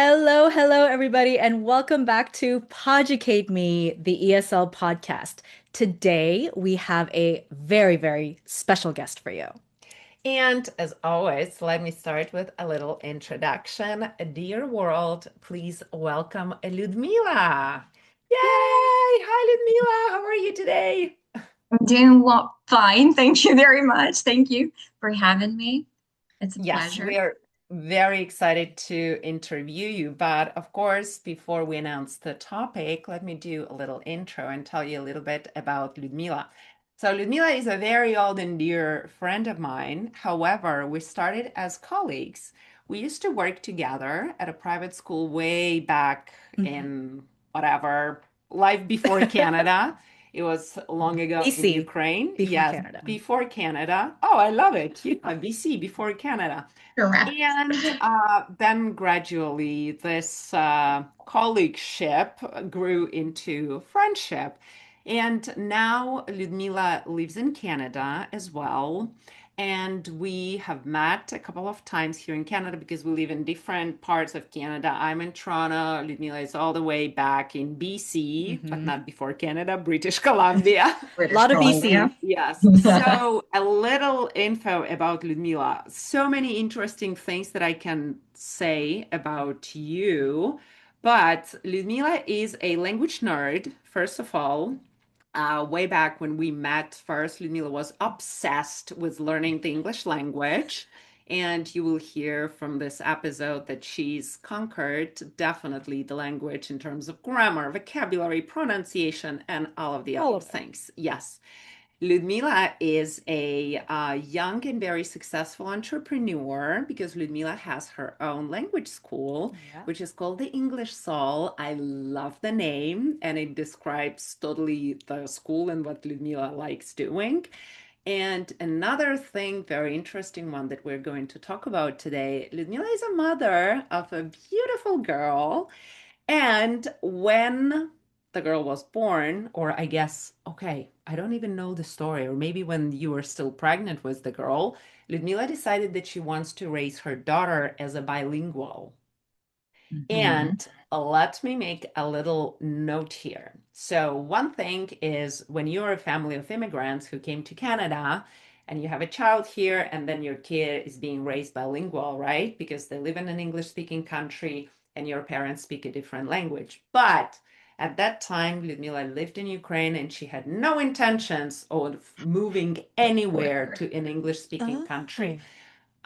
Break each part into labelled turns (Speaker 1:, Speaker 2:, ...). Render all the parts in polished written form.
Speaker 1: Hello, hello, everybody, and welcome back to PoducateMe, the ESL podcast. Today, we have a very, very special guest for you.
Speaker 2: And as always, let me start with a little introduction. Dear world, please welcome Liudmyla. Yay! Hi, Liudmyla. How are you today?
Speaker 3: I'm doing well, fine. Thank you very much. Thank you for having me. It's a
Speaker 2: Yes,
Speaker 3: pleasure.
Speaker 2: we are very excited to interview you. But of course, before we announce the topic, let me do a little intro and tell you a little bit about Liudmyla. So, Liudmyla is a very old and dear friend of mine. However, we started as colleagues. We used to work together at a private school way back
Speaker 1: Mhm.
Speaker 2: in whatever, life before Canada. It was long ago in
Speaker 1: BC,
Speaker 2: Ukraine.
Speaker 1: before
Speaker 2: Yes,
Speaker 1: Canada.
Speaker 2: before Canada. Oh, I love it. Yeah, BC, before Canada.
Speaker 3: Correct.
Speaker 2: And then gradually, this colleagueship grew into friendship. And now Liudmyla lives in Canada as well. And we have met a couple of times here in Canada because we live in different parts of Canada. I'm in Toronto. Liudmyla is all the way back in BC, but
Speaker 1: Hmm.
Speaker 2: not before Canada, British Columbia.
Speaker 1: A
Speaker 3: British
Speaker 1: lot of
Speaker 3: Columbia.
Speaker 1: BC.
Speaker 2: Yes. So a little info about Liudmyla. So many interesting things that I can say about you. But Liudmyla is a language nerd, first of all. Way back when we met first, Liudmyla was obsessed with learning the English language. And you will hear from this episode that she's conquered definitely the language in terms of grammar, vocabulary, pronunciation, and all of the
Speaker 1: All
Speaker 2: other
Speaker 1: of it.
Speaker 2: things. Yes. Liudmyla is a young and very successful entrepreneur because Liudmyla has her own language school,
Speaker 1: Yeah.
Speaker 2: which is called the English Soul. I love the name, and it describes totally the school and what Liudmyla likes doing. And another thing, very interesting one that we're going to talk about today, Liudmyla is a mother of a beautiful girl and when the girl was born, or I guess, okay, I don't even know the story, or maybe when you were still pregnant with the girl, Ludmila decided that she wants to raise her daughter as a bilingual.
Speaker 3: Mhm.
Speaker 2: And let me make a little note here. So, one thing is when you're a family of immigrants who came to Canada and you have a child here, and then your kid is being raised bilingual, right? Because they live in an English speaking country and your parents speak a different language. But at that time, Lyudmila lived in Ukraine and she had no intentions of moving anywhere
Speaker 3: Where?
Speaker 2: to an English speaking country.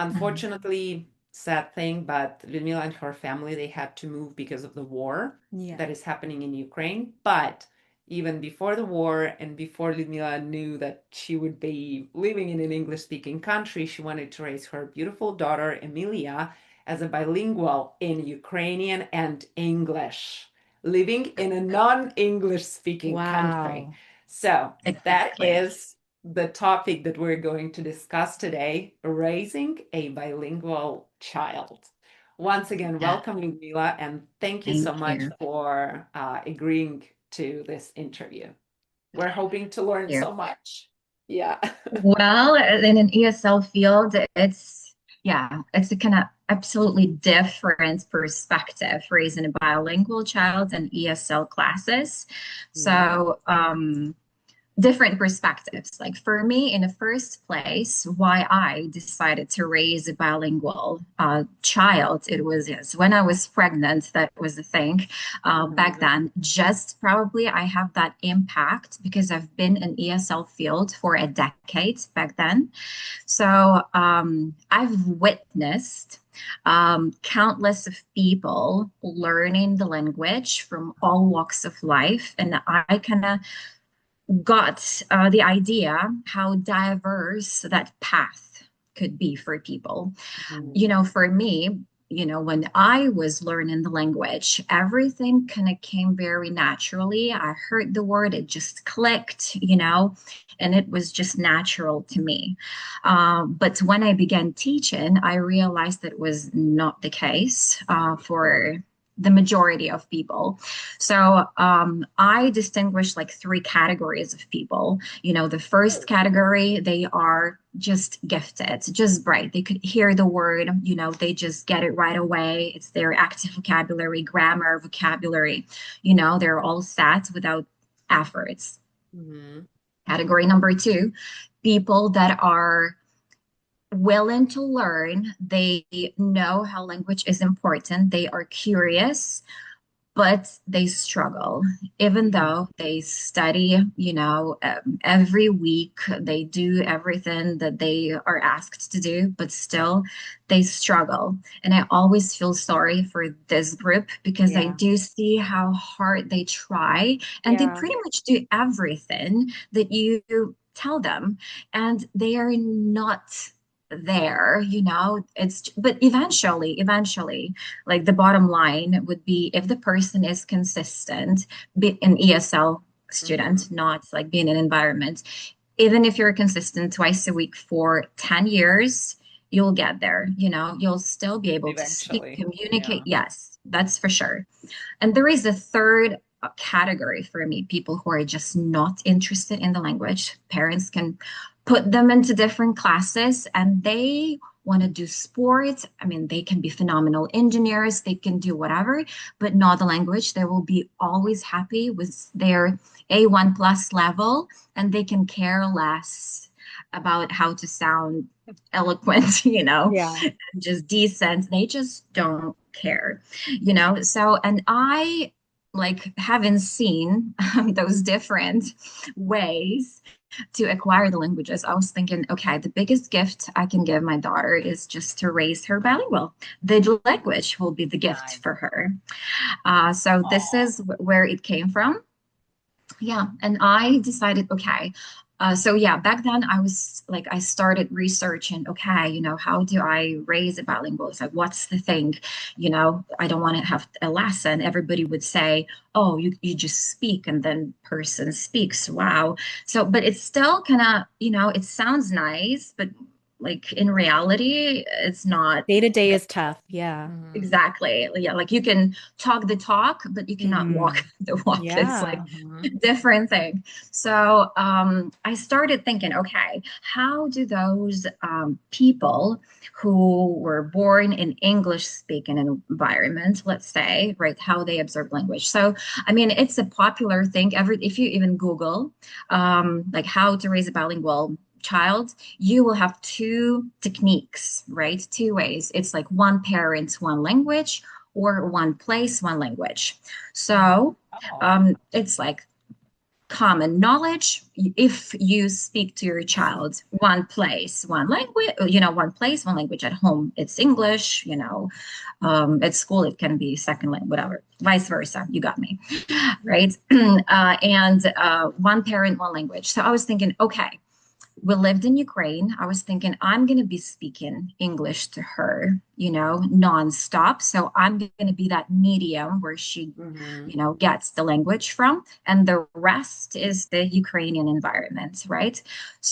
Speaker 1: Oh,
Speaker 3: Mhm.
Speaker 2: Unfortunately, sad thing, but Lyudmila and her family, they had to move because of the war
Speaker 1: yeah.
Speaker 2: that is happening in Ukraine. But even before the war and before Lyudmila knew that she would be living in an English-speaking country, she wanted to raise her beautiful daughter, Emilia, as a bilingual in Ukrainian and English, living in a non-English speaking country.
Speaker 1: Wow.
Speaker 2: So that
Speaker 3: Exactly.
Speaker 2: is the topic that we're going to discuss today, raising a bilingual child. Once again,
Speaker 3: Yeah.
Speaker 2: welcome, Ludmila, and thank you so
Speaker 3: Thank
Speaker 2: much
Speaker 3: you.
Speaker 2: for agreeing to this interview. We're hoping to learn
Speaker 3: You.
Speaker 2: so much. Yeah.
Speaker 3: Well, in an ESL field, it's a kind of absolutely different perspective raising a bilingual child in ESL classes.
Speaker 2: Yeah.
Speaker 3: So, different perspectives. Like for me, in the first place, why I decided to raise a bilingual child, it was yes, when I was pregnant, that was the thing back
Speaker 2: Mhm.
Speaker 3: then. Just probably I have that impact because I've been in ESL field for a decade back then. So I've witnessed countless of people learning the language from all walks of life, and I kind of got the idea how diverse that path could be for people.
Speaker 2: Mhm.
Speaker 3: You know, for me, when I was learning the language, everything kind of came very naturally. I heard the word, it just clicked, and it was just natural to me. But when I began teaching, I realized that was not the case for the majority of people. So I distinguish like three categories of people. The first category, they are just gifted, just bright. They could hear the word, they just get it right away. It's their active vocabulary, grammar, vocabulary, they're all set without efforts.
Speaker 2: Mhm.
Speaker 3: Category number two, people that are willing to learn. They know how language is important. They are curious, but they struggle, even
Speaker 2: Mhm.
Speaker 3: though they study, every week. They do everything that they are asked to do, but still they struggle. And I always feel sorry for this group because I
Speaker 1: Yeah.
Speaker 3: do see how hard they try and they
Speaker 1: Yeah.
Speaker 3: pretty much do everything that you tell them, and they are not there. But eventually, like the bottom line would be if the person is consistent, be an ESL student,
Speaker 2: Mhm.
Speaker 3: not like being in an environment. Even if you're consistent twice a week for 10 years, you'll get there. You'll still be able to speak,
Speaker 2: Eventually.
Speaker 3: communicate.
Speaker 2: Yeah.
Speaker 3: Yes, that's for sure. And there is a third category for me, people who are just not interested in the language. Parents can put them into different classes and they want to do sports. I mean, they can be phenomenal engineers, they can do whatever, but not the language. They will be always happy with their A1 plus level and they can care less about how to sound eloquent,
Speaker 1: Yeah.
Speaker 3: just decent. They just don't care, So, and I like having seen those different ways to acquire the languages, I was thinking, okay, the biggest gift I can give my daughter is just to raise her bilingual. The language will be the gift
Speaker 2: Nice.
Speaker 3: for her. So this
Speaker 2: Aw.
Speaker 3: is where it came from. Yeah, and I decided, okay. So yeah, back then I was like, I started researching, okay, how do I raise a bilingual? It's like, what's the thing? I don't want to have a lesson. Everybody would say, oh, you just speak and then person speaks. Wow. So, but it's still kind of, it sounds nice, but like in reality, it's not.
Speaker 1: Day to day is tough. Yeah.
Speaker 2: Mhm.
Speaker 3: Exactly. Yeah, like you can talk the talk, but you cannot walk
Speaker 1: Hmm.
Speaker 3: the walk. It's like
Speaker 1: Yeah.
Speaker 2: Mhm.
Speaker 3: different thing. So I started thinking, okay, how do those people who were born in English speaking environment, let's say, right, how they absorb language? So I mean, it's a popular thing. If you even Google like how to raise a bilingual child, you will have two techniques, right? Two ways. It's like one parent, one language, or one place, one language. So
Speaker 2: Oh.
Speaker 3: it's like common knowledge. If you speak to your child one place, one language, one place, one language. At home it's English, at school it can be second language, whatever, vice versa. You got me. Right. And one parent, one language. So I was thinking, okay, we lived in Ukraine. I was thinking, I'm going to be speaking English to her, nonstop. So I'm going to be that medium where she,
Speaker 2: Mhm.
Speaker 3: gets the language from. And the rest is the Ukrainian environment, right?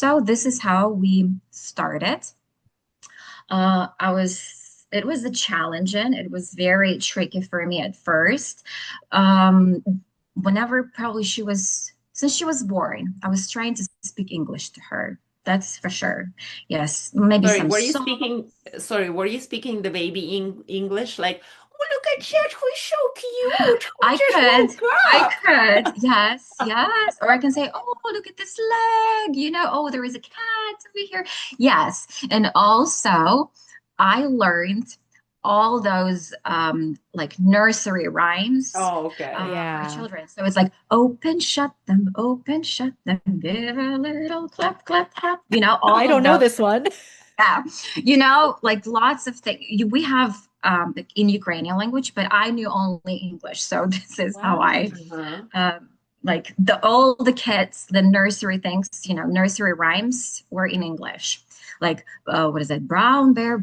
Speaker 3: So this is how we started. It was a challenging, it was very tricky for me at first. Um, Whenever probably since she was born, I was trying to speak English to her. That's for sure. Yes, maybe
Speaker 2: Sorry,
Speaker 3: some song.
Speaker 2: were you speaking the baby English like, oh, look at Jet, who's so cute, who
Speaker 3: I
Speaker 2: just
Speaker 3: could,
Speaker 2: woke
Speaker 3: I
Speaker 2: up?
Speaker 3: could, yes, yes. Or I can say, oh, look at this leg, oh, there is a cat over here. Yes. And also, I learned all those like nursery rhymes
Speaker 2: Oh, okay.
Speaker 3: for
Speaker 1: Yeah.
Speaker 3: children. So it's like open, shut them, give a little clap, clap, clap,
Speaker 1: I
Speaker 3: all of
Speaker 1: don't know
Speaker 3: those.
Speaker 1: this one.
Speaker 3: Yeah, like lots of things. We have like in Ukrainian language, but I knew only English, so this is how
Speaker 1: Wow.
Speaker 3: I
Speaker 2: Uh-huh.
Speaker 3: like all the kids, the nursery things, nursery rhymes were in English. Like what is it? Brown bear,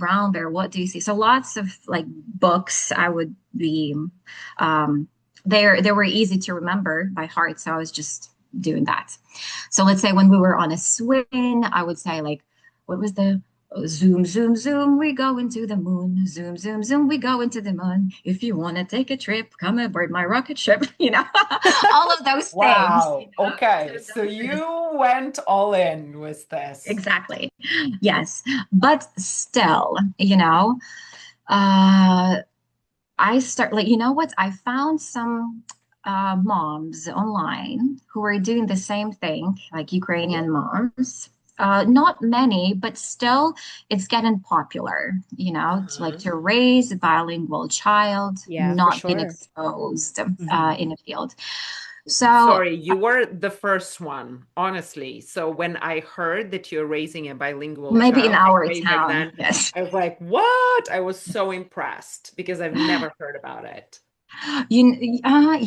Speaker 3: what do you see? So lots of like books I would be they were easy to remember by heart, so I was just doing that. So let's say when we were on a swing, I would say like, what was the Zoom, zoom, zoom, we go into the moon. Zoom, zoom, zoom, we go into the moon. If you want to take a trip, come aboard my rocket ship. All of those things.
Speaker 2: Wow. Okay.
Speaker 3: So
Speaker 2: So
Speaker 3: those are the
Speaker 2: you went all in with this.
Speaker 3: exactly. Yes. But still, uh, I start like, you know what? I found some moms online who are doing the same thing, like Ukrainian moms. Not many, but still, it's getting popular, to like
Speaker 2: Mhm.
Speaker 3: to raise a bilingual child,
Speaker 1: Yeah, for
Speaker 3: not being
Speaker 1: sure.
Speaker 3: exposed
Speaker 1: Hmm.
Speaker 3: in a field. So,
Speaker 2: Sorry, you were the first one, honestly. So when I heard that you're raising a bilingual
Speaker 3: maybe in
Speaker 2: child, like
Speaker 3: our
Speaker 2: way back
Speaker 3: town,
Speaker 2: then,
Speaker 3: yes.
Speaker 2: I was like, what? I was so impressed because I've never heard about it.
Speaker 3: Yeah,
Speaker 2: I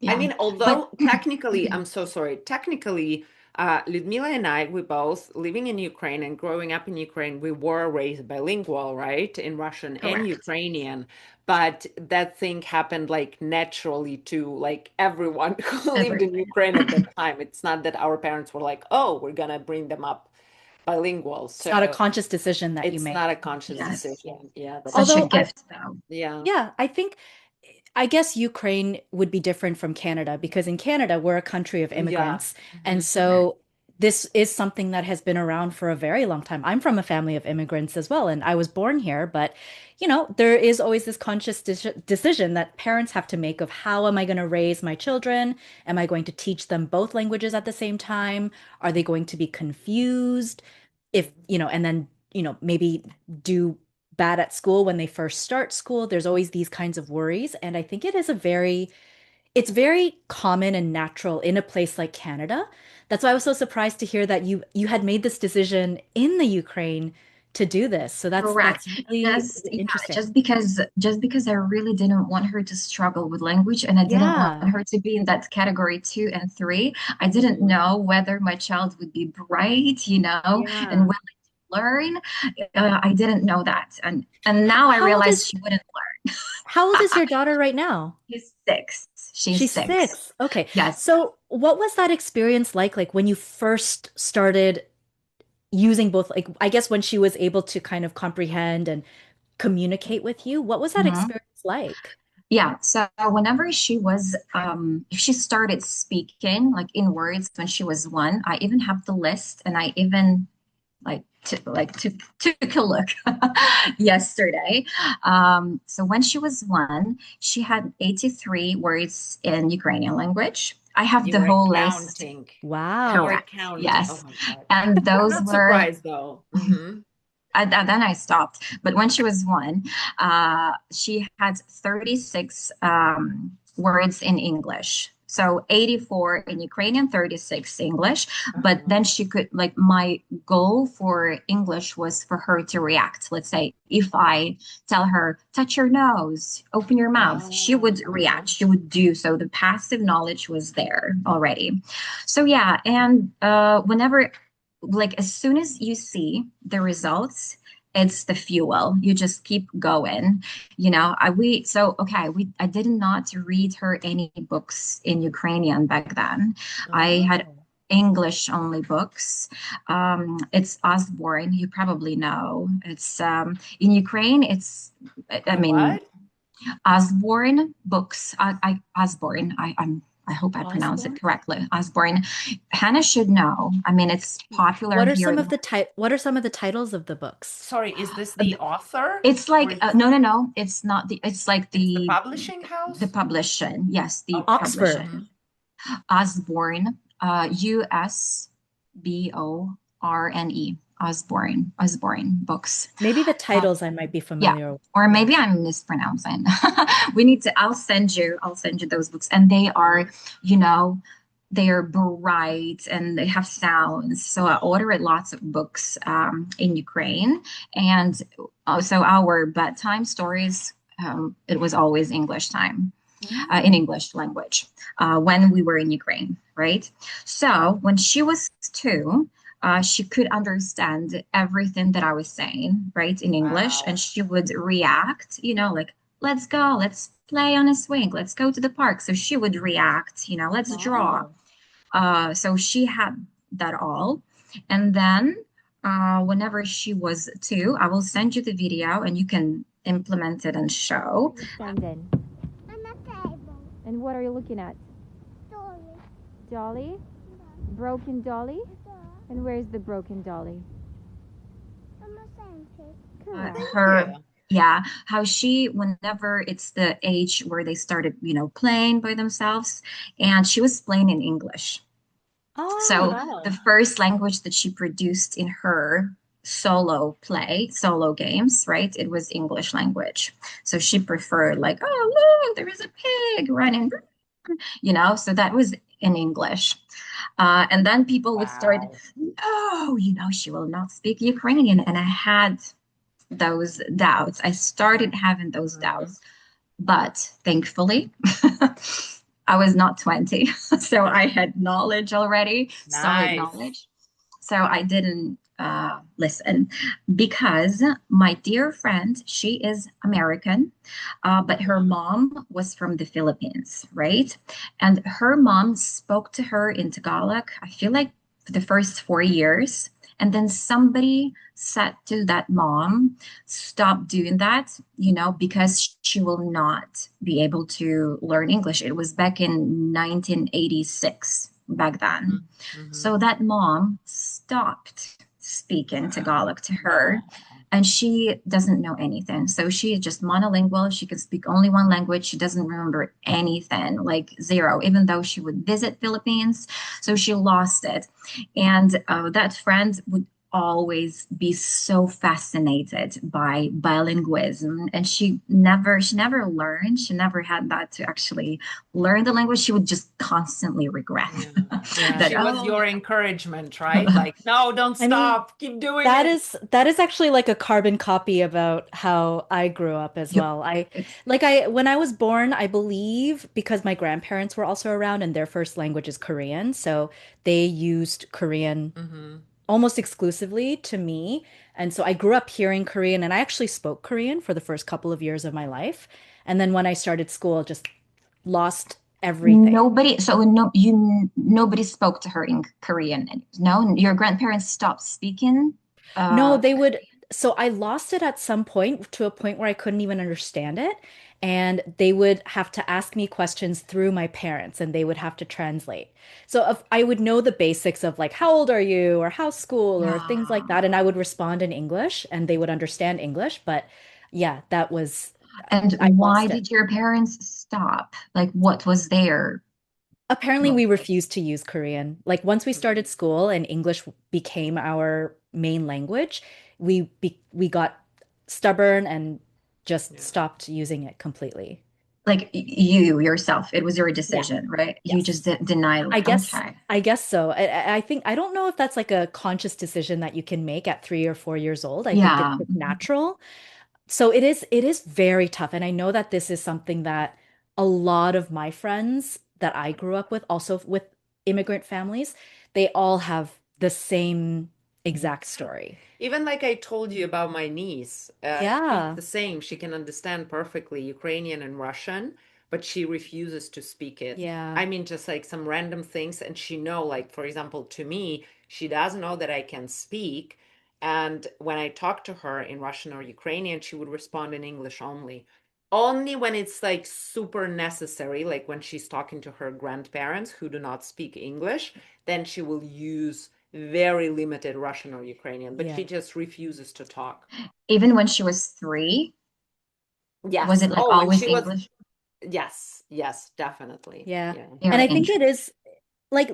Speaker 3: yeah.
Speaker 2: mean,
Speaker 3: But
Speaker 2: although technically, I'm so sorry, technically, Ludmila and I, we both living in Ukraine and growing up in Ukraine, we were raised bilingual, right? In Russian and
Speaker 3: correct.
Speaker 2: Ukrainian. But that thing happened like naturally to like everyone who lived in
Speaker 3: Everyone.
Speaker 2: Ukraine at that time. It's not that our parents were like, oh, we're gonna bring them up bilingual.
Speaker 1: It's not a
Speaker 2: So
Speaker 1: conscious decision that you
Speaker 2: it's
Speaker 1: made.
Speaker 2: not a conscious
Speaker 3: Yes.
Speaker 2: decision. Yeah, that's
Speaker 3: Such a
Speaker 2: true.
Speaker 1: Although I,
Speaker 3: gift, though.
Speaker 2: Yeah.
Speaker 1: yeah, I guess Ukraine would be different from Canada because in Canada, we're a country of
Speaker 2: Yeah.
Speaker 1: immigrants. And
Speaker 2: Mhm.
Speaker 3: Correct.
Speaker 1: so this is something that has been around for a very long time. I'm from a family of immigrants as well, and I was born here. But, there is always this conscious decision that parents have to make of how am I going to raise my children? Am I going to teach them both languages at the same time? Are they going to be confused? If, and then, maybe do bad at school when they first start school. There's always these kinds of worries. And I think it's very common and natural in a place like Canada. That's why I was so surprised to hear that you had made this decision in the Ukraine to do this. So that's
Speaker 3: Correct.
Speaker 1: really,
Speaker 3: Yes,
Speaker 1: really
Speaker 3: yeah,
Speaker 1: interesting.
Speaker 3: just because I really didn't want her to struggle with language and I didn't want
Speaker 1: Yeah.
Speaker 3: her to be in that category 2 and 3. I didn't
Speaker 2: Mhm.
Speaker 3: know whether my child would be bright, and
Speaker 2: Yeah.
Speaker 3: willing to learn. I didn't know that. And now I
Speaker 1: How old
Speaker 3: realize
Speaker 1: is
Speaker 3: she wouldn't
Speaker 1: how old is
Speaker 3: learn.
Speaker 1: your daughter right now?
Speaker 3: She's 6. She's
Speaker 1: She's
Speaker 3: 6.
Speaker 1: 6. Okay.
Speaker 3: Yes.
Speaker 1: So what was that experience like when you first started using both, like I guess when she was able to kind of comprehend and communicate with you, what was that
Speaker 3: Mhm.
Speaker 1: experience like?
Speaker 3: Yeah, so whenever if she started speaking like in words when she was 1, I even have the list, and I even took a look yesterday. So when she was 1, she had 83 words in Ukrainian language. I have
Speaker 2: You
Speaker 3: the
Speaker 2: were
Speaker 3: whole list.
Speaker 2: counting. You were
Speaker 1: Wow.
Speaker 3: Correct.
Speaker 2: counting. Oh
Speaker 3: Yes.
Speaker 2: my God.
Speaker 3: And
Speaker 2: I'm
Speaker 3: those
Speaker 2: not
Speaker 3: were
Speaker 2: surprised though. Hmm.
Speaker 3: then I stopped. But when she was 1, she had 36 words in English. So 84 in Ukrainian, 36 English. But
Speaker 2: Uh-huh.
Speaker 3: then she could, like, my goal for English was for her to react. Let's say if I tell her, touch your nose, open your mouth, she would
Speaker 2: Uh-huh.
Speaker 3: react. She would do so. The passive knowledge was there already. So, yeah. And whenever like as soon as you see the results, it's the fuel. You just keep going. I did not read her any books in Ukrainian back then. I had
Speaker 2: Oh.
Speaker 3: English only books. It's Osborne, you probably know. It's in Ukraine, I mean,
Speaker 2: What?
Speaker 3: Osborne books. I hope I pronounce it
Speaker 1: Osborne?
Speaker 3: correctly. Osborne. Hannah should know. I mean, it's popular here in.
Speaker 1: What are some of the titles of the books?
Speaker 2: Sorry, is this the author?
Speaker 3: It's
Speaker 2: Or
Speaker 3: like
Speaker 2: is
Speaker 3: no, no, no. It's not the. It's like
Speaker 2: it's the
Speaker 3: the
Speaker 2: publishing
Speaker 3: the
Speaker 2: house?
Speaker 3: publishing. Yes, the
Speaker 2: Okay.
Speaker 1: Oxford.
Speaker 3: publishing.
Speaker 2: Mhm.
Speaker 3: Osborne. Usborne. Osborne books.
Speaker 1: Maybe the
Speaker 3: Uh,
Speaker 1: titles I might be
Speaker 3: Yeah.
Speaker 1: familiar with.
Speaker 3: Or
Speaker 1: Yeah.
Speaker 3: maybe I'm mispronouncing. I'll send you those books. And
Speaker 2: Mhm.
Speaker 3: you know, they are bright and they have sounds. So I ordered lots of books in Ukraine. And also our bedtime stories, it was always English time, in
Speaker 2: Mm.
Speaker 3: English language, when we were in Ukraine, right? So when she was 2, she could understand everything that I was saying, right, in English, and
Speaker 2: Wow.
Speaker 3: she would react, like, let's go, let's play on a swing, let's go to the park. So she would react, let's draw.
Speaker 2: Oh.
Speaker 3: So she had that all. And then whenever she was 2. I will send you the video and you can implement it and show.
Speaker 4: You standing?
Speaker 5: On a table.
Speaker 4: And what are you looking at?
Speaker 5: Dolly.
Speaker 4: Dolly?
Speaker 5: Yeah.
Speaker 4: Broken dolly?
Speaker 5: Yeah.
Speaker 4: And where's the broken dolly?
Speaker 5: On a sandpit.
Speaker 4: Correct.
Speaker 3: Her, yeah, how she, whenever it's the age where they started, playing by themselves, and she was playing in English.
Speaker 1: Oh,
Speaker 3: So
Speaker 1: wow.
Speaker 3: the first language that she produced in her solo games, right? It was English language. So she preferred like, oh, look, there is a pig running, so that was in English. And then people would start,
Speaker 2: Wow.
Speaker 3: oh, she will not speak Ukrainian. And I had those doubts. I started having those
Speaker 2: Mhm.
Speaker 3: doubts. But thankfully, I was not 20. So I had knowledge already, solid
Speaker 2: Nice.
Speaker 3: knowledge. So I didn't listen because my dear friend, she is American, but her
Speaker 2: Mhm.
Speaker 3: mom was from the Philippines, right? And her mom spoke to her in Tagalog, I feel like for the first 4 years. And then somebody said to that mom, stop doing that, because she will not be able to learn English. It was back in 1986, back then.
Speaker 2: Mhm. Mhm.
Speaker 3: So that mom stopped speaking Tagalog to her,
Speaker 2: Wow.
Speaker 3: and she doesn't know anything. So she is just monolingual. She can speak only one language. She doesn't remember anything, like zero, even though she would visit Philippines. So she lost it. And that friend would always be so fascinated by bilingualism, and she never learned, she never had that to actually learn the language. She would just constantly regret
Speaker 2: Yeah.
Speaker 1: Yeah.
Speaker 3: that.
Speaker 2: She was
Speaker 3: Oh,
Speaker 2: your encouragement, right? Like, no, don't
Speaker 1: I mean,
Speaker 2: stop. Keep doing
Speaker 1: that
Speaker 2: it.
Speaker 1: is that is actually like a carbon copy about how I grew up as
Speaker 3: yep,
Speaker 1: well. I
Speaker 3: it's
Speaker 1: like I when I was born, I believe because my grandparents were also around and their first language is Korean, so they used Korean
Speaker 2: Hmm.
Speaker 1: almost exclusively to me. And so I grew up hearing Korean and I actually spoke Korean for the first couple of years of my life. And then when I started school, just lost everything.
Speaker 3: nobody. So nobody spoke to her in Korean. No, your grandparents stopped speaking.
Speaker 1: No,
Speaker 3: uh
Speaker 1: they would. So I lost it at some point to a point where I couldn't even understand it. And they would have to ask me questions through my parents and they would have to translate. So if I would know the basics of like, how old are you or how's school or things like
Speaker 3: yeah.
Speaker 1: that. And I would respond in English and they would understand English. But yeah, that was,
Speaker 3: And
Speaker 1: I
Speaker 3: why
Speaker 1: lost it.
Speaker 3: did your parents stop? Like, what was their
Speaker 1: Apparently, we
Speaker 3: motive?
Speaker 1: refused to use Korean. Like once we started school and English became our main language, we got stubborn and just
Speaker 2: Yeah.
Speaker 1: stopped using it completely.
Speaker 3: Like you yourself, it was your
Speaker 1: Yeah.
Speaker 3: decision, right? You just
Speaker 1: Yes.
Speaker 3: denied
Speaker 1: I
Speaker 3: it.
Speaker 1: guess
Speaker 3: Okay.
Speaker 1: I guess so. I think I don't know if that's like a conscious decision that you can make at 3 or 4 years old. I think it's
Speaker 3: Yeah.
Speaker 1: just natural. So it is very tough. And I know that this is something that a lot of my friends that I grew up with, also with immigrant families, they all have the same exact story.
Speaker 2: Even like I told you about my niece, she's
Speaker 1: Yeah.
Speaker 2: the same. She can understand perfectly Ukrainian and Russian, but she refuses to speak it.
Speaker 1: Yeah.
Speaker 2: I mean, just like some random things, and she know, like for example, to me, she does know that I can speak, and when I talk to her in Russian or Ukrainian, she would respond in English only. Only when it's like super necessary, like when she's talking to her grandparents who do not speak English, then she will use very limited Russian or Ukrainian, but
Speaker 1: Yeah.
Speaker 2: she just refuses to talk.
Speaker 3: Even when she was 3, was
Speaker 2: Yes.
Speaker 3: it like
Speaker 2: Oh, when
Speaker 3: always
Speaker 2: she was,
Speaker 3: English?
Speaker 2: yes, yes, definitely.
Speaker 1: Yeah.
Speaker 2: Yeah.
Speaker 1: And
Speaker 3: Very
Speaker 1: I think it
Speaker 3: interesting.
Speaker 1: is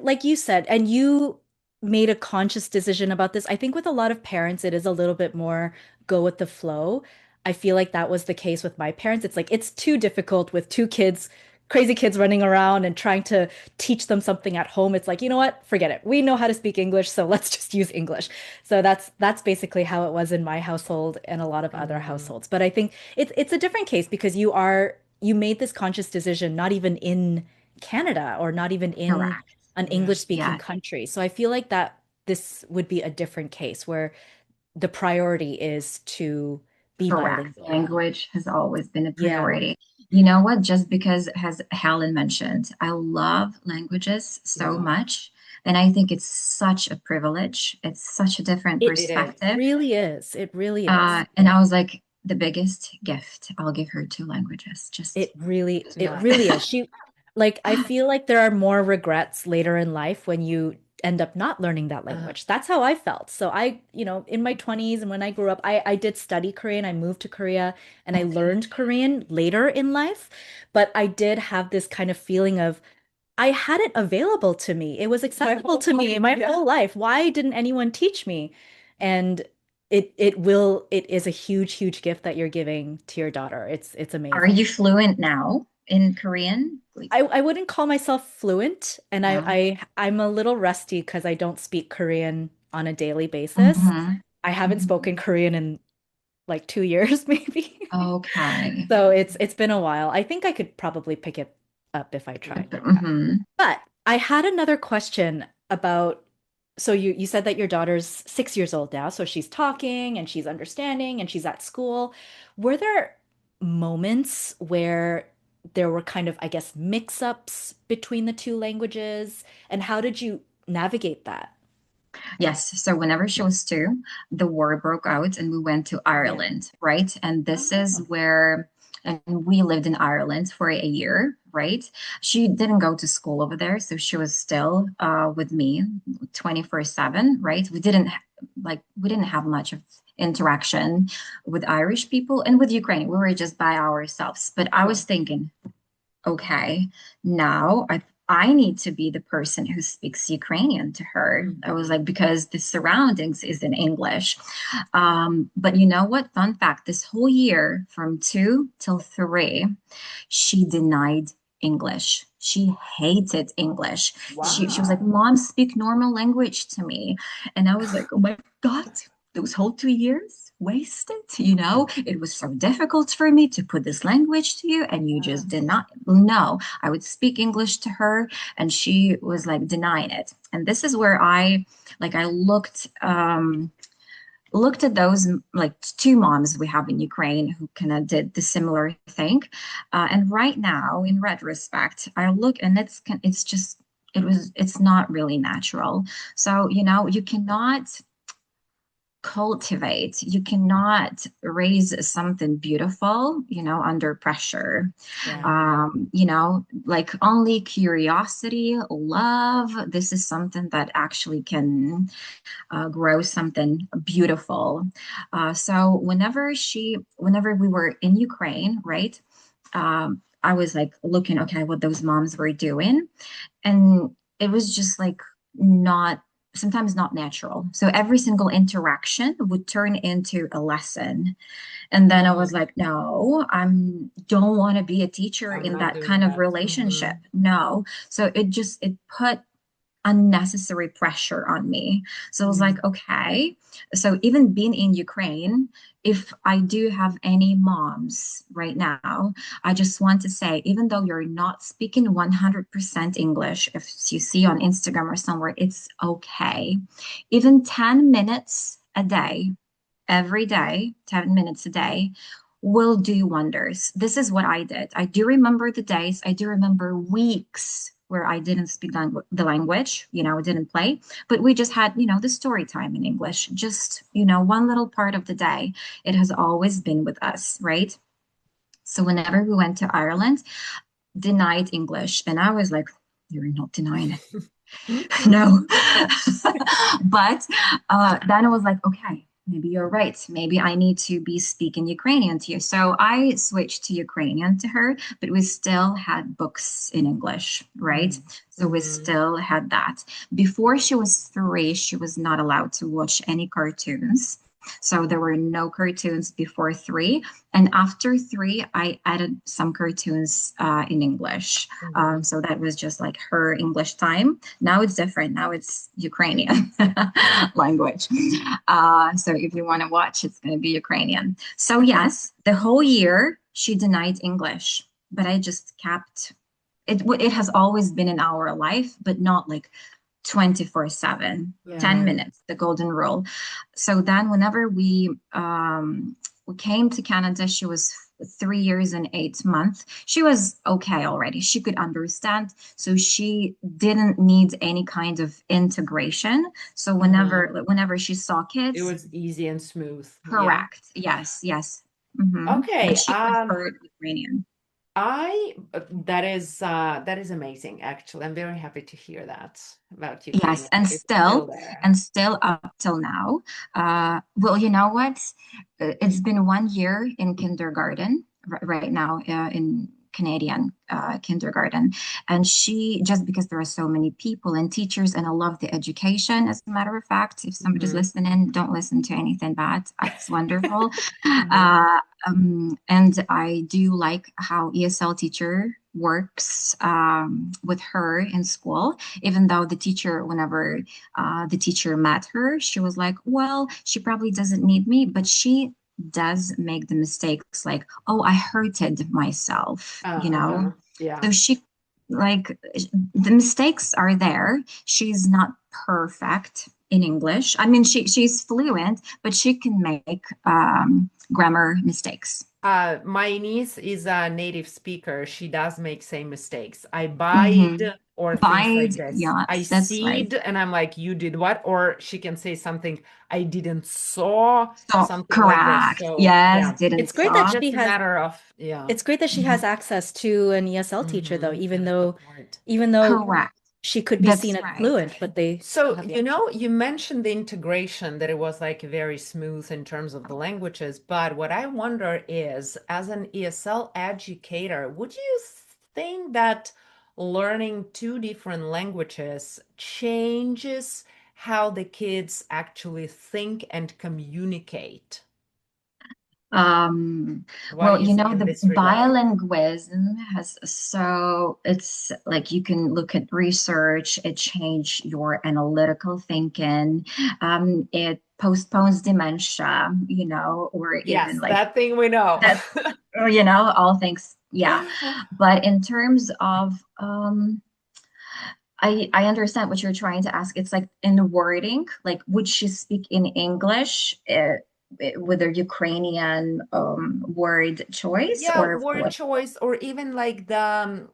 Speaker 1: like you said, and you made a conscious decision about this. I think with a lot of parents, it is a little bit more go with the flow. I feel like that was the case with my parents. It's like it's too difficult with two kids, crazy kids running around and trying to teach them something at home. It's like, you know what? Forget it. We know how to speak English, so let's just use English. So that's basically how it was in my household and a lot of other
Speaker 2: Hmm.
Speaker 1: households. But I think it's a different case because you made this conscious decision not even in Canada or not even in
Speaker 3: Correct.
Speaker 1: an
Speaker 2: Yeah.
Speaker 1: English speaking
Speaker 3: Yeah.
Speaker 1: country. So I feel like that this would be a different case where the priority is to be
Speaker 3: Correct.
Speaker 1: bilingual.
Speaker 3: Language has always been a
Speaker 1: Yeah.
Speaker 3: priority. You know what? Just because, as Helen mentioned, I love languages so
Speaker 2: Yeah.
Speaker 3: much. And I think it's such a privilege. It's such a different
Speaker 1: It
Speaker 2: It is.
Speaker 3: perspective.
Speaker 1: really is. It really is.
Speaker 3: And I was like, the biggest gift, I'll give her two languages. Just
Speaker 1: It
Speaker 2: Yeah.
Speaker 1: really is. Like, I feel like there are more regrets later in life when you end up not learning that
Speaker 2: Uh,
Speaker 1: language. That's how I felt. So in my 20s and when I grew up, I did study Korean. I moved to Korea and I learned Korean later in life. But I did have this kind of feeling of I had it available to me. It was
Speaker 2: my
Speaker 1: accessible
Speaker 2: whole
Speaker 1: to me
Speaker 2: life.
Speaker 1: my
Speaker 2: Yeah.
Speaker 1: whole life. Why didn't anyone teach me? And it is a huge, huge gift that you're giving to your daughter. It's
Speaker 3: are
Speaker 1: amazing.
Speaker 3: you fluent now in Korean? Like,
Speaker 1: I wouldn't call myself fluent, and
Speaker 3: no.
Speaker 1: I'm a little rusty because I don't speak Korean on a daily basis.
Speaker 3: Hmm.
Speaker 1: I haven't
Speaker 3: Hmm.
Speaker 1: spoken Korean in like 2 years, maybe.
Speaker 3: Okay.
Speaker 1: So it's been a while. I think I could probably pick it up if I tried.
Speaker 3: Hmm.
Speaker 1: But I had another question about, so you said that your daughter's 6 years old now, so she's talking and she's understanding and she's at school. Were there moments where there were kind of, I guess, mix-ups between the two languages? And how did you navigate that?
Speaker 3: Yes. So whenever she was two, the war broke out and we went to
Speaker 2: Yeah.
Speaker 3: Ireland, right? And this is
Speaker 2: Oh.
Speaker 3: where, and we lived in Ireland for a year, right? She didn't go to school over there, so she was still with me 24/7, right? We didn't have much of interaction with Irish people and with Ukraine. We were just by ourselves. But I
Speaker 2: Uh-huh.
Speaker 3: was thinking, okay, now I need to be the person who speaks Ukrainian to her. I was
Speaker 2: Mhm.
Speaker 3: like, because the surroundings is in English. But you know what? Fun fact, this whole year from 2 till 3, she denied English. She hated English. She was like,
Speaker 2: Wow.
Speaker 3: Mom, speak normal language to me. And I was like, oh my God, those whole 2 years wasted, you know? It was so difficult for me to put this language to you, and you
Speaker 2: Uh,
Speaker 3: just did not. No, I would speak English to her, and she was like denying it. And this is where I looked at those like two moms we have in Ukraine who kind of did the similar thing. And right now, in retrospect, I look and it's just it's not really natural. So, you know, you cannot raise something beautiful, you know, under pressure.
Speaker 2: yeah.
Speaker 3: You know, like only curiosity, love, this is something that actually can grow something beautiful. So whenever we were in Ukraine, right? I was like looking, okay, what those moms were doing, and it was just like not sometimes not natural. So every single interaction would turn into a lesson. And then I was
Speaker 2: Mhm.
Speaker 3: like, no, don't want to be a teacher
Speaker 2: I'm
Speaker 3: in
Speaker 2: not
Speaker 3: that
Speaker 2: doing
Speaker 3: kind of
Speaker 2: that.
Speaker 3: relationship. No. So it put unnecessary pressure on me. So I was
Speaker 2: Mm.
Speaker 3: like, okay. So even being in Ukraine, if I do have any moms right now, I just want to say, even though you're not speaking 100% English, if you see on Instagram or somewhere, it's okay. Even 10 minutes a day, every day, 10 minutes a day, will do wonders. This is what I did. I do remember the days, I do remember weeks where I didn't speak the language, you know, didn't play, but we just had, you know, the story time in English, just, you know, one little part of the day. It has always been with us, right? So whenever we went to Ireland, denied English. And I was like, you're not denying it. No. But then I was like, okay, maybe you're right. Maybe I need to be speaking Ukrainian to you. So I switched to Ukrainian to her, but we still had books in English, right?
Speaker 2: Mm.
Speaker 3: So we
Speaker 2: Mhm.
Speaker 3: still had that. Before she was 3, she was not allowed to watch any cartoons. So there were no cartoons before 3. And after 3, I added some cartoons in English.
Speaker 2: Mhm.
Speaker 3: So that was just like her English time. Now it's different. Now it's Ukrainian language. So if you want to watch, it's going to be Ukrainian. So yes, the whole year she denied English, but I just kept it. It has always been in our life, but not like 24/7. 10
Speaker 2: Yeah.
Speaker 3: minutes, the golden rule. So then whenever we came to Canada, she was 3 years and 8 months. She was okay already. She could understand. So she didn't need any kind of integration. So
Speaker 2: Mhm.
Speaker 3: whenever she saw
Speaker 2: It
Speaker 3: kids,
Speaker 2: was easy and smooth. Yeah.
Speaker 3: correct. Yes, yes. But
Speaker 2: Okay.
Speaker 3: she preferred Ukrainian.
Speaker 2: I that is amazing, actually. I'm very happy to hear that about
Speaker 3: Yes,
Speaker 2: Ukrainian. It's still there.
Speaker 3: and still up till now. Well, you know what? It's been 1 year in kindergarten right now in Canadian kindergarten, and she just because there are so many people and teachers, and I love the education. As a matter of fact, if somebody's
Speaker 2: Hmm.
Speaker 3: listening, don't listen to anything bad. It's wonderful.
Speaker 2: Hmm.
Speaker 3: Uh, and I do like how ESL teacher works with her in school, even though the teacher, whenever the teacher met her, she was like, well, she probably doesn't need me, but she does make the mistakes like, oh, I hurted myself,
Speaker 2: Uh-huh.
Speaker 3: So
Speaker 2: Yeah.
Speaker 3: she, like, the mistakes are there. She's not perfect in English. I mean, she's fluent, but she can make grammar mistakes.
Speaker 2: My niece is a native speaker. She does make same mistakes. I
Speaker 3: Mm-hmm.
Speaker 2: bide or things like
Speaker 3: Bide,
Speaker 2: this. I
Speaker 3: yes, that's right.
Speaker 2: seed and I'm like, you did what? Or she can say something, I didn't saw,
Speaker 3: So
Speaker 2: something like this.
Speaker 3: correct.
Speaker 2: So
Speaker 3: Yes,
Speaker 2: yeah,
Speaker 3: didn't
Speaker 1: It's great that
Speaker 3: saw.
Speaker 1: she
Speaker 2: just a
Speaker 1: has
Speaker 2: matter of yeah.
Speaker 1: it's great that she has access to an ESL teacher though, even
Speaker 2: That's the
Speaker 1: though
Speaker 2: point.
Speaker 1: even though
Speaker 3: Correct.
Speaker 1: she could be seen
Speaker 3: That's
Speaker 1: as
Speaker 3: right.
Speaker 1: fluent, but they still
Speaker 2: So,
Speaker 1: have the
Speaker 2: you
Speaker 1: option.
Speaker 2: know, you mentioned the integration, that it was like very smooth in terms of the languages. But what I wonder is, as an ESL educator, would you think that learning two different languages changes how the kids actually think and communicate? What do
Speaker 3: Well,
Speaker 2: you think in
Speaker 3: the
Speaker 2: this regard?
Speaker 3: bilingualism has so it's like you can look at research, it change your analytical thinking, it postpones dementia, or even
Speaker 2: Yes,
Speaker 3: like
Speaker 2: that thing we know.
Speaker 3: that, all things, yeah. But in terms of I understand what you're trying to ask. It's like in the wording, like would she speak in English with a Ukrainian word choice
Speaker 2: Yeah,
Speaker 3: or
Speaker 2: word
Speaker 3: what?
Speaker 2: choice, or even like the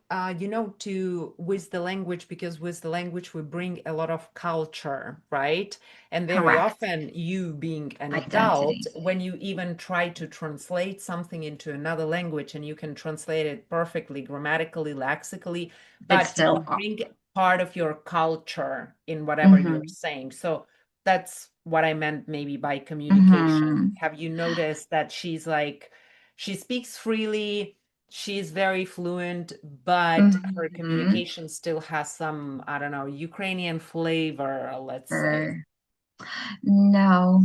Speaker 2: to with the language, because with the language we bring a lot of culture, right? And very
Speaker 3: Correct.
Speaker 2: often, you being an adult,
Speaker 3: Identity.
Speaker 2: when you even try to translate something into another language, and you can translate it perfectly, grammatically, lexically,
Speaker 3: It's
Speaker 2: but you
Speaker 3: still.
Speaker 2: bring part of your culture in whatever you're
Speaker 3: Mm-hmm.
Speaker 2: saying. So that's what I meant maybe by communication.
Speaker 3: Mm-hmm.
Speaker 2: Have you noticed that she's like, she speaks freely, she's very fluent, but her
Speaker 3: Mm-hmm.
Speaker 2: communication still has some, I don't know, Ukrainian flavor, let's say.
Speaker 3: No,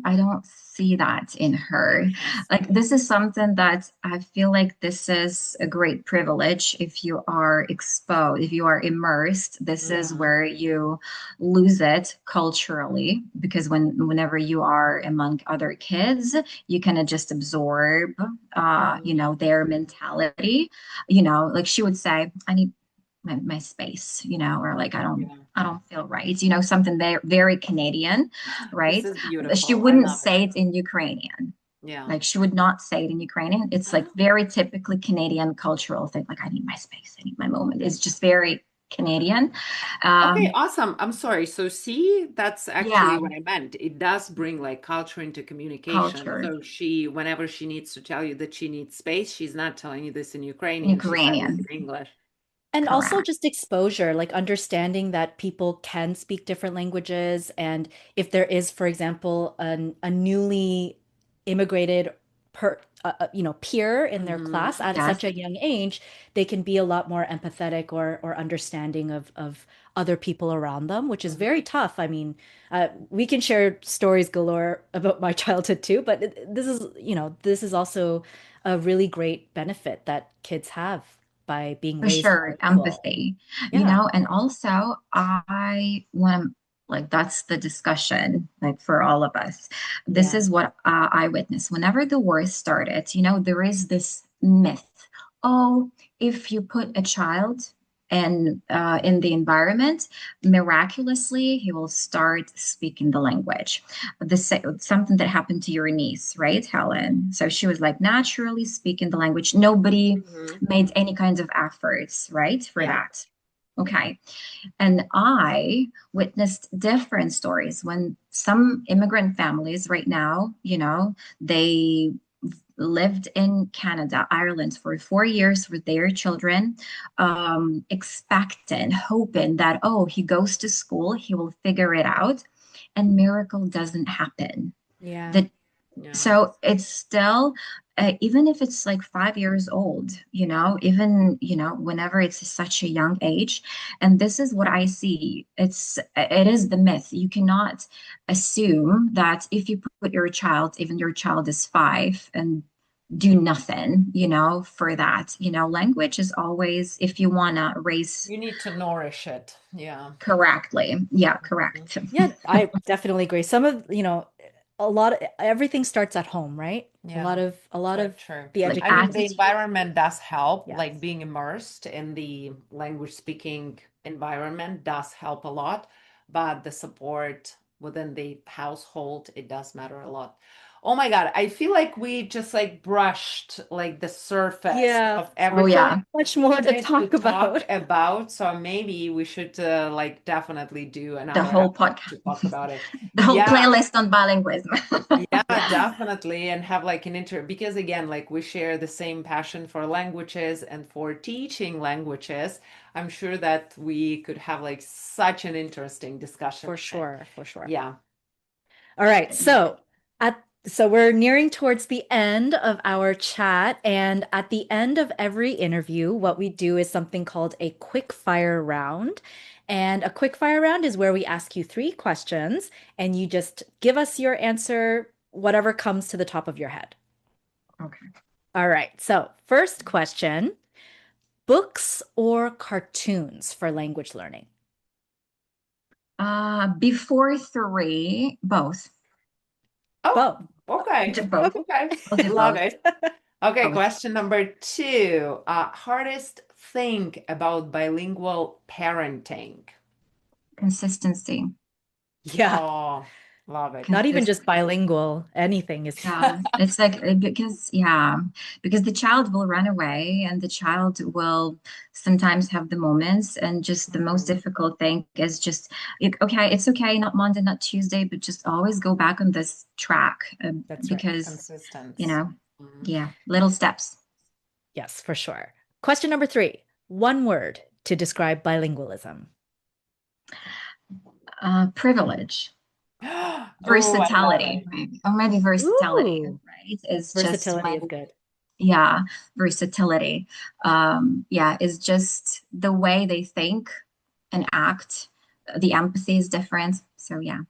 Speaker 3: I don't see that in her. Like,
Speaker 2: Interesting.
Speaker 3: this is something that I feel like this is a great privilege if you are exposed, if you are immersed. This is
Speaker 2: Mhm.
Speaker 3: where you lose it culturally because whenever you are among other kids, you kind of just absorb,
Speaker 2: Mhm.
Speaker 3: their mentality. Like she would say, I need my space, or like
Speaker 2: Yeah.
Speaker 3: I don't feel right, something very, very Canadian,
Speaker 2: This
Speaker 3: right?
Speaker 2: is
Speaker 3: She
Speaker 2: beautiful. I
Speaker 3: wouldn't
Speaker 2: love it.
Speaker 3: say it in Ukrainian.
Speaker 2: Yeah.
Speaker 3: Like she would not say it in Ukrainian. It's like very typically Canadian cultural thing. Like I need my space, I need my moment. It's just very Canadian.
Speaker 2: Okay,
Speaker 3: Um,
Speaker 2: awesome. I'm sorry. So see, that's actually
Speaker 3: yeah,
Speaker 2: what I meant. It does bring like culture into communication.
Speaker 3: culture,
Speaker 2: So she, whenever she needs to tell you that she needs space, she's not telling you this in Ukrainian. She's saying it
Speaker 3: Ukrainian,
Speaker 2: in English.
Speaker 1: And also
Speaker 3: correct.
Speaker 1: just exposure, like understanding that people can speak different languages. And if there is, for example, a newly immigrated peer in their
Speaker 2: Hmm.
Speaker 1: class at
Speaker 3: Yes,
Speaker 1: such a young age, they can be a lot more empathetic or understanding of other people around them, which is very tough. I mean, we can share stories galore about my childhood too, but this is also a really great benefit that kids have by being
Speaker 3: for
Speaker 1: raised
Speaker 3: sure.
Speaker 1: bilingual.
Speaker 3: Empathy,
Speaker 1: Yeah.
Speaker 3: and also I want to, like, that's the discussion, like for all of us. This
Speaker 2: Yeah.
Speaker 3: is what I witnessed whenever the war started. There is this myth. Oh, if you put a child and in the environment, miraculously, he will start speaking the language. Something that happened to your niece, right, Helen? So she was like naturally speaking the language. Nobody made any kinds of efforts, right, for
Speaker 2: Yeah.
Speaker 3: that. Okay. And I witnessed different stories when some immigrant families right now, they lived in Canada, Ireland for 4 years with their children, expecting, hoping that, oh, he goes to school, he will figure it out, and miracle doesn't happen.
Speaker 1: Yeah.
Speaker 3: The
Speaker 2: Yeah.
Speaker 3: So it's still, even if it's like 5 years old, even, whenever it's such a young age. And this is what I see. It is the myth. You cannot assume that if you put your child, even your child is 5, and do nothing, for that. Language is always, if you want to raise
Speaker 2: You need to nourish it. Yeah.
Speaker 3: correctly. Yeah, correct.
Speaker 1: Yeah, I definitely agree. Some of, everything starts at home, right? A
Speaker 2: Yeah.
Speaker 1: lot of
Speaker 2: True.
Speaker 1: the
Speaker 3: Like
Speaker 2: I mean, the
Speaker 1: education.
Speaker 2: environment does help,
Speaker 1: Yes.
Speaker 2: like being immersed in the language speaking environment does help a lot, but the support within the household, it does matter a lot. Oh my God, I feel like we just like brushed like the surface
Speaker 1: Yeah.
Speaker 2: of
Speaker 3: Oh,
Speaker 2: everything
Speaker 3: yeah.
Speaker 1: Much more to
Speaker 2: there is
Speaker 1: talk about.
Speaker 2: about. So maybe we should like definitely do
Speaker 3: The
Speaker 2: another
Speaker 3: whole
Speaker 2: episode
Speaker 3: podcast,
Speaker 2: to talk about it.
Speaker 3: the whole
Speaker 2: Yeah.
Speaker 3: playlist on bilingualism.
Speaker 2: Yeah,
Speaker 1: Yes.
Speaker 2: definitely. And have like an because again, like we share the same passion for languages and for teaching languages. I'm sure that we could have like such an interesting discussion.
Speaker 1: For sure, for sure.
Speaker 2: Yeah.
Speaker 1: All right. So we're nearing towards the end of our chat, and at the end of every interview, what we do is something called a quick fire round. And a quick fire round is where we ask you 3 questions, and you just give us your answer, whatever comes to the top of your head.
Speaker 3: Okay.
Speaker 1: All right. So, first question, books or cartoons for language learning?
Speaker 3: Before 3, both.
Speaker 2: Oh,
Speaker 1: Both.
Speaker 2: okay.
Speaker 3: Both.
Speaker 2: Okay.
Speaker 3: I'll do
Speaker 2: Love
Speaker 3: both.
Speaker 2: it. Okay,
Speaker 3: Both.
Speaker 2: question number 2. Hardest thing about bilingual parenting.
Speaker 3: Consistency.
Speaker 1: Yeah.
Speaker 2: Oh, love it.
Speaker 1: Not even
Speaker 3: Consist
Speaker 1: just bilingual, anything is.
Speaker 3: It's like because the child will run away and the child will sometimes have the moments, and just the most difficult thing is just okay, it's okay, not Monday, not Tuesday, but just always go back on this track,
Speaker 1: That's right.
Speaker 3: because
Speaker 2: Consistency.
Speaker 3: yeah, little steps.
Speaker 1: Yes, for sure. Question number 3. One word to describe bilingualism.
Speaker 3: Privilege.
Speaker 2: Oh, I love
Speaker 3: Versatility,
Speaker 2: it.
Speaker 3: maybe, or maybe versatility,
Speaker 1: Ooh,
Speaker 3: right? Is just
Speaker 1: versatility is
Speaker 3: when,
Speaker 1: good.
Speaker 3: yeah, versatility. Yeah, is just the way they think and act. The empathy is different. So yeah.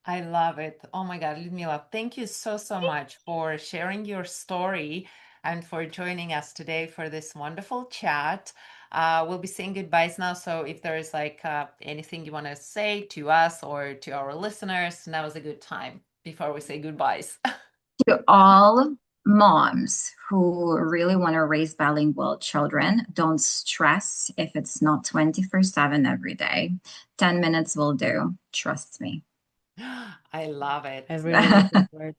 Speaker 2: I love it. Oh my God, Liudmyla, thank you so, so much for sharing your story and for joining us today for this wonderful chat. We'll be saying goodbyes now. So if there is like anything you want to say to us or to our listeners, now is a good time before we say goodbyes.
Speaker 3: To all moms who really want to raise bilingual children, don't stress if it's not 24/7 every day. 10 minutes will do. Trust me.
Speaker 2: I love it.
Speaker 1: I really love this word.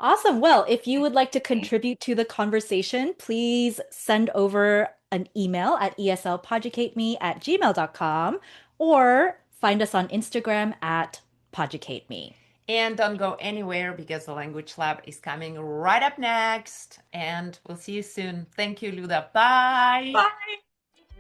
Speaker 1: Awesome. Well, if you would like to contribute to the conversation, please send over an email at eslpoducateme@gmail.com or find us on Instagram at PoducateMe.
Speaker 2: And don't go anywhere because the Language Lab is coming right up next. And we'll see you soon. Thank you, Luda. Bye.
Speaker 3: Bye.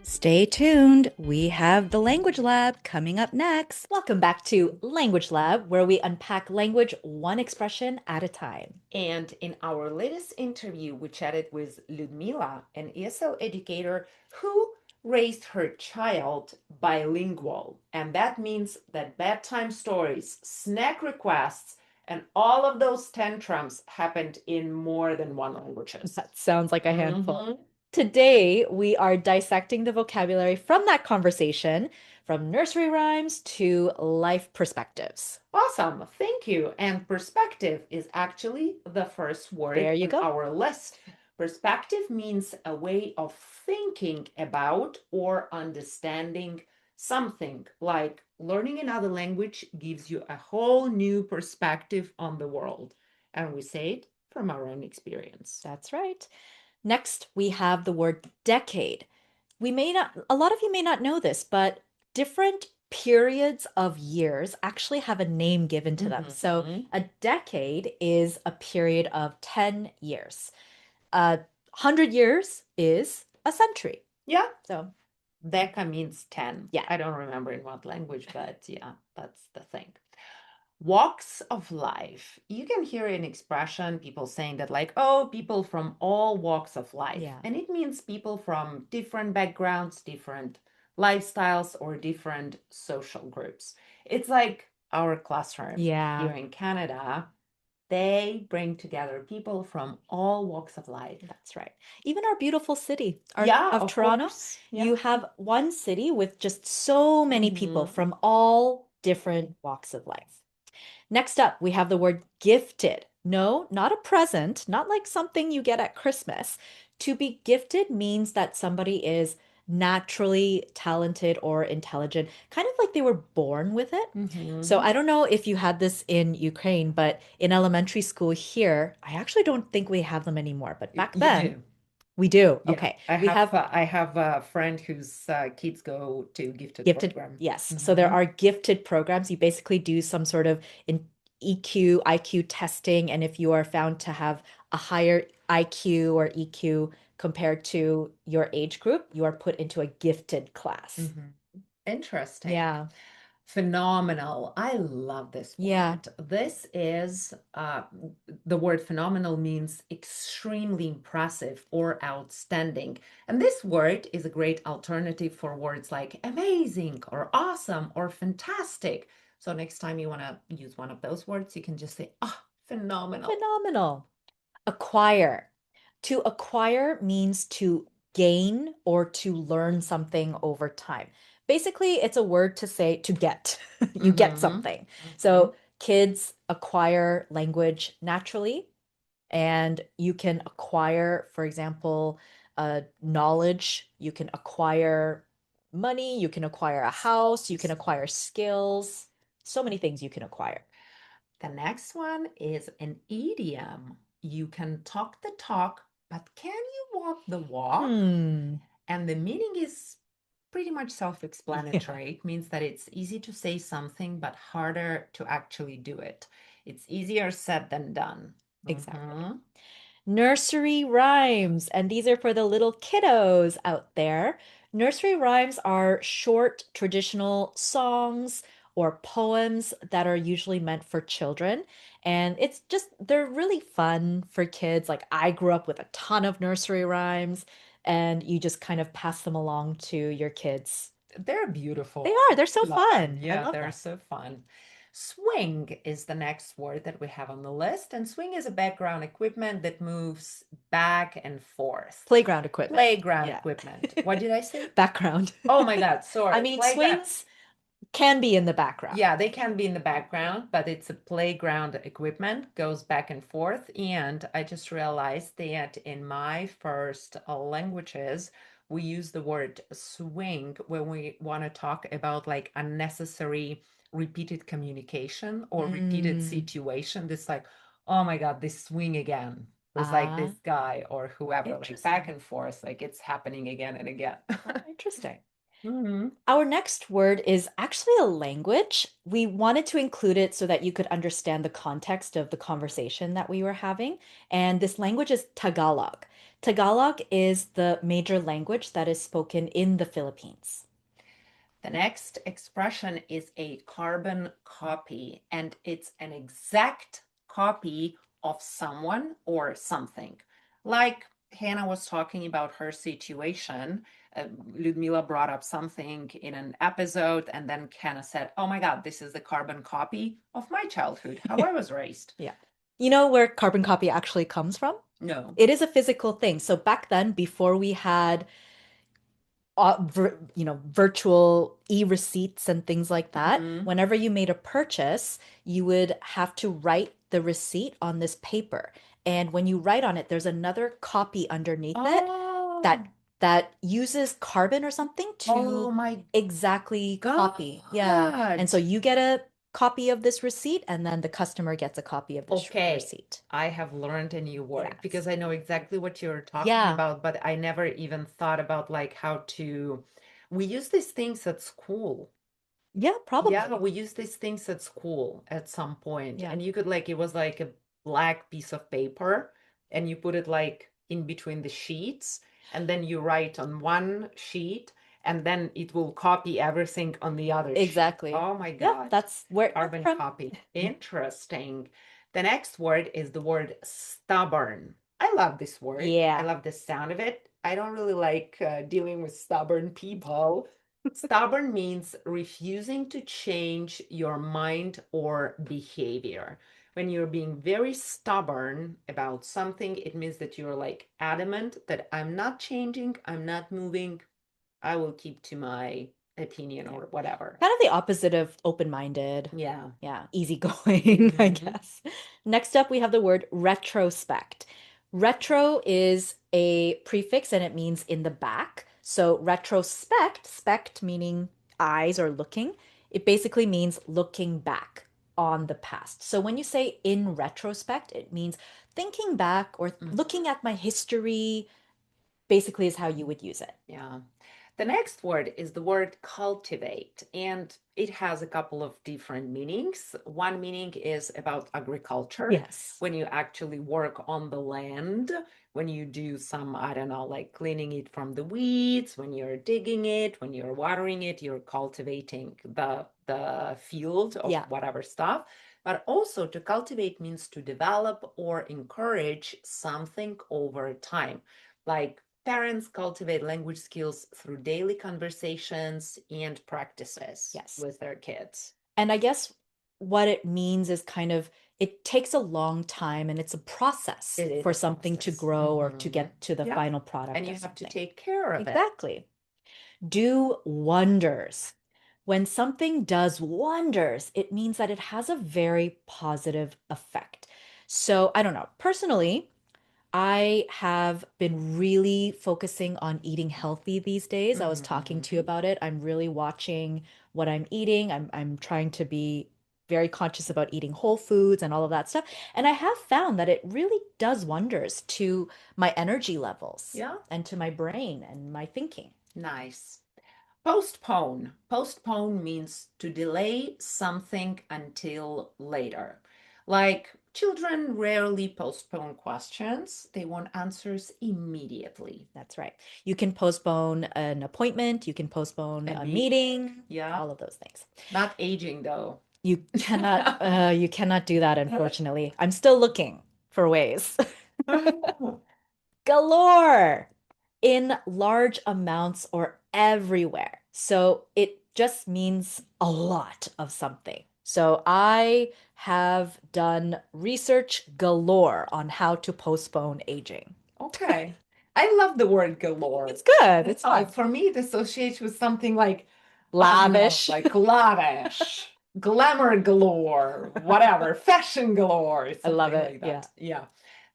Speaker 1: Stay tuned. We have the Language Lab coming up next. Welcome back to Language Lab, where we unpack language one expression at a time.
Speaker 2: And in our latest interview, we chatted with Liudmyla, an ESL educator who raised her child bilingual. And that means that bedtime stories, snack requests, and all of those tantrums happened in more than one language.
Speaker 1: That sounds like a handful. Today, we are dissecting the vocabulary from that conversation, from nursery rhymes to life perspectives.
Speaker 2: Awesome. Thank you. And perspective is actually the first word
Speaker 1: There you
Speaker 2: on
Speaker 1: go.
Speaker 2: our list. Perspective means a way of thinking about or understanding something, like learning another language gives you a whole new perspective on the world. And we say it from our own experience.
Speaker 1: That's right. Next, we have the word decade. A lot of you may not know this, but different periods of years actually have a name given to them. So
Speaker 2: Mhm.
Speaker 1: a decade is a period of 10 years. 100 years is a century.
Speaker 2: Yeah,
Speaker 1: So,
Speaker 2: Deka means 10.
Speaker 1: yeah.
Speaker 2: I don't remember in what language, but yeah, that's the thing. Walks of life. You can hear an expression, people saying that, like, oh, people from all walks of life.
Speaker 1: Yeah.
Speaker 2: And it means people from different backgrounds, different lifestyles, or different social groups. It's like our classroom
Speaker 1: Yeah.
Speaker 2: here in Canada. They bring together people from all walks of life.
Speaker 1: That's right. Even our beautiful city
Speaker 2: Yeah,
Speaker 1: of Toronto,
Speaker 2: course. Yeah.
Speaker 1: you have one city with just so many people
Speaker 2: Mhm.
Speaker 1: from all different walks of life. Next up, we have the word gifted. No, not a present, not like something you get at Christmas. To be gifted means that somebody is naturally talented or intelligent, kind of like they were born with it. So
Speaker 2: Mhm.
Speaker 1: I don't know if you had this in Ukraine, but in elementary school here, I actually don't think we have them anymore. But back
Speaker 2: You
Speaker 1: then,
Speaker 2: do.
Speaker 1: we do.
Speaker 2: Yeah.
Speaker 1: Okay.
Speaker 2: I
Speaker 1: We
Speaker 2: have
Speaker 1: have
Speaker 2: I have a friend whose kids go to gifted
Speaker 1: gifted,
Speaker 2: program.
Speaker 1: yes. So there
Speaker 2: Mhm.
Speaker 1: are gifted programs. You basically do some sort of EQ, IQ testing, and if you are found to have a higher IQ or EQ compared to your age group, you are put into a gifted class.
Speaker 2: Mhm. Interesting.
Speaker 1: Yeah.
Speaker 2: Phenomenal. I love this
Speaker 1: Yeah.
Speaker 2: word. This is the word phenomenal means extremely impressive or outstanding. And this word is a great alternative for words like amazing or awesome or fantastic. So next time you want to use one of those words, you can just say, oh, phenomenal.
Speaker 1: Phenomenal. Acquire. To acquire means to gain or to learn something over time. Basically, it's a word to say to get. You get
Speaker 2: Mhm.
Speaker 1: something.
Speaker 2: Mhm.
Speaker 1: So kids acquire language naturally, and you can acquire, for example, knowledge. You can acquire money. You can acquire a house. You can acquire skills. So many things you can acquire.
Speaker 2: The next one is an idiom. You can talk the talk, but can you walk the walk?
Speaker 1: Hmm.
Speaker 2: And the meaning is pretty much self-explanatory. It means that it's easy to say something, but harder to actually do it. It's easier said than done.
Speaker 1: Exactly.
Speaker 2: Mhm.
Speaker 1: Nursery rhymes, and these are for the little kiddos out there. Nursery rhymes are short traditional songs or poems that are usually meant for children. And they're really fun for kids. Like I grew up with a ton of nursery rhymes, and you just kind of pass them along to your kids.
Speaker 2: They're beautiful.
Speaker 1: They are, they're so
Speaker 2: Love them.
Speaker 1: fun. I
Speaker 2: Yeah,
Speaker 1: love
Speaker 2: they're
Speaker 1: them.
Speaker 2: so fun. Swing is the next word that we have on the list. And swing is a background equipment that moves back and forth.
Speaker 1: Playground equipment.
Speaker 2: Playground
Speaker 1: Yeah.
Speaker 2: equipment. What did I say?
Speaker 1: Background.
Speaker 2: Oh my God, sorry.
Speaker 1: I mean,
Speaker 2: Playground.
Speaker 1: swings can be in the background.
Speaker 2: Yeah, they can be in the background, but it's a playground equipment, goes back and forth. And I just realized that in my first languages, we use the word swing when we want to talk about like unnecessary repeated communication or repeated situation. This like, oh my God, this swing again. There's like this guy or whoever, like
Speaker 1: Interesting.
Speaker 2: back and forth, like it's happening again and again.
Speaker 1: Interesting.
Speaker 2: Mhm.
Speaker 1: Our next word is actually a language. We wanted to include it so that you could understand the context of the conversation that we were having. And this language is Tagalog. Tagalog is the major language that is spoken in the Philippines.
Speaker 2: The next expression is a carbon copy, and it's an exact copy of someone or something. Like Hannah was talking about her situation. Liudmyla brought up something in an episode, and then Hannah said, oh my God, this is a carbon copy of my childhood, how I was raised.
Speaker 1: Yeah. You know where carbon copy actually comes from?
Speaker 2: No.
Speaker 1: It is a physical thing. So back then, before we had virtual e-receipts and things like that, whenever you made a purchase, you would have to write the receipt on this paper. And when you write on it, there's another copy underneath it that
Speaker 2: Oh,
Speaker 1: uses carbon or something
Speaker 2: oh
Speaker 1: to
Speaker 2: my
Speaker 1: exactly copy. Yeah. And
Speaker 2: God.
Speaker 1: so you get a copy of this receipt, and then the customer gets a copy of this
Speaker 2: Okay,
Speaker 1: receipt.
Speaker 2: I have learned a new word
Speaker 1: Yes.
Speaker 2: because I know exactly what you're talking
Speaker 1: Yeah.
Speaker 2: about, but I never even thought about like how to. We use these things at school.
Speaker 1: Yeah,
Speaker 2: Yeah,
Speaker 1: probably.
Speaker 2: we use these things at school at some point,
Speaker 1: Yeah.
Speaker 2: and you could like it was like a black piece of paper, and you put it like in between the sheets, and then you write on one sheet, and then it will copy everything on the other sheet.
Speaker 1: Exactly.
Speaker 2: Oh my
Speaker 1: Yeah,
Speaker 2: God.
Speaker 1: that's where it comes
Speaker 2: Carbon
Speaker 1: from.
Speaker 2: copy. Interesting. The next word is the word stubborn. I love this word. I
Speaker 1: Yeah.
Speaker 2: love the sound of it. I don't really like dealing with stubborn people. Stubborn means refusing to change your mind or behavior. When you're being very stubborn about something, it means that you're like adamant that I'm not changing, I'm not moving, I will keep to my opinion
Speaker 1: Yeah.
Speaker 2: or whatever.
Speaker 1: Kind of the opposite of open-minded.
Speaker 2: Yeah.
Speaker 1: Yeah, easygoing, I
Speaker 2: Mhm.
Speaker 1: guess. Next up, we have the word retrospect. Retro is a prefix and it means in the back. So retrospect, spect meaning eyes or looking, it basically means looking back on the past. So when you say in retrospect, it means thinking back or
Speaker 2: Mm.
Speaker 1: looking at my history, basically is how you would use it.
Speaker 2: Yeah. The next word is the word cultivate, and it has a couple of different meanings. One meaning is about agriculture,
Speaker 1: Yes.
Speaker 2: when you actually work on the land, when you do some, I don't know, like cleaning it from the weeds, when you're digging it, when you're watering it, you're cultivating the field of
Speaker 1: Yeah.
Speaker 2: whatever stuff. But also to cultivate means to develop or encourage something over time. Like parents cultivate language skills through daily conversations and practices
Speaker 1: Yes.
Speaker 2: with their kids.
Speaker 1: And I guess what it means is kind of it takes a long time and it's a process
Speaker 2: It is
Speaker 1: for
Speaker 2: a
Speaker 1: something to
Speaker 2: process.
Speaker 1: grow or to
Speaker 2: Mhm.
Speaker 1: get to the
Speaker 2: Yeah.
Speaker 1: final
Speaker 2: And
Speaker 1: product
Speaker 2: you
Speaker 1: of
Speaker 2: have to
Speaker 1: something.
Speaker 2: take care of it.
Speaker 1: Exactly. Do wonders. When something does wonders, it means that it has a very positive effect. So I don't know. Personally, I have been really focusing on eating healthy these days. I was talking to you
Speaker 2: Mhm.
Speaker 1: about it. I'm really watching what I'm eating. I'm trying to be very conscious about eating whole foods and all of that stuff. And I have found that it really does wonders to my energy levels
Speaker 2: Yeah.
Speaker 1: and to my brain and my thinking.
Speaker 2: Nice. Postpone. Postpone means to delay something until later. Like children rarely postpone questions, they want answers immediately.
Speaker 1: That's right. You can postpone an appointment, you can postpone
Speaker 2: A
Speaker 1: a
Speaker 2: meeting?
Speaker 1: meeting,
Speaker 2: Yeah.
Speaker 1: all of those things.
Speaker 2: Not aging though.
Speaker 1: You cannot do that, unfortunately. I'm still looking for ways. Galore in large amounts or everywhere. So it just means a lot of something. So I have done research galore on how to postpone aging.
Speaker 2: Okay. I love the word galore.
Speaker 1: It's good. It's
Speaker 2: Oh,
Speaker 1: fun.
Speaker 2: for me, it associates with something like, I don't know,
Speaker 1: Lavish.
Speaker 2: like lavish, glamour galore, whatever, fashion galore,
Speaker 1: I love
Speaker 2: something
Speaker 1: it.
Speaker 2: like
Speaker 1: Yeah.
Speaker 2: that. Yeah.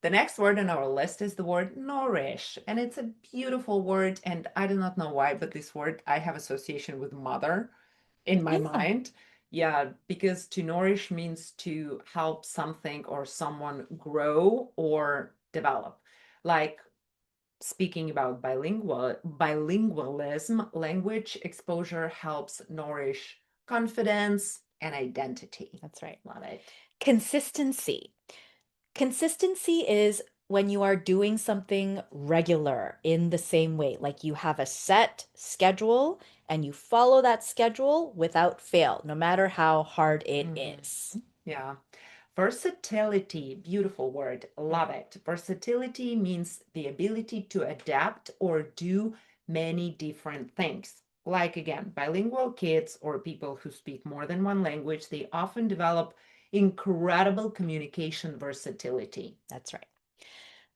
Speaker 2: The next word on our list is the word nourish, and it's a beautiful word. And I do not know why, but this word I have association with mother in my
Speaker 1: Yeah.
Speaker 2: mind. Yeah, because to nourish means to help something or someone grow or develop. Like speaking about bilingualism, language exposure helps nourish confidence and identity.
Speaker 1: That's right.
Speaker 2: Love it.
Speaker 1: Consistency. Consistency is when you are doing something regular in the same way, like you have a set schedule and you follow that schedule without fail, no matter how hard it
Speaker 2: Mhm.
Speaker 1: is.
Speaker 2: Yeah. Versatility, beautiful word. Love it. Versatility means the ability to adapt or do many different things. Like again, bilingual kids or people who speak more than one language, they often develop incredible communication versatility.
Speaker 1: That's right.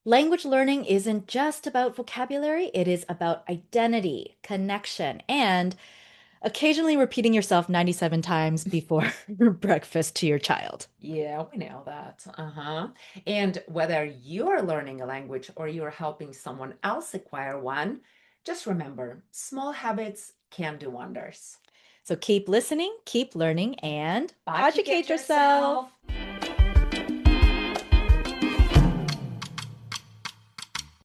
Speaker 1: Language learning isn't just about vocabulary, it is about identity, connection, and Occasionally repeating yourself 97 times before breakfast to your child.
Speaker 2: Yeah, we know that. Uh-huh. And whether you're learning a language or you're helping someone else acquire one, just remember, small habits can do wonders.
Speaker 1: So keep listening, keep learning, and
Speaker 2: Educate
Speaker 1: educate yourself.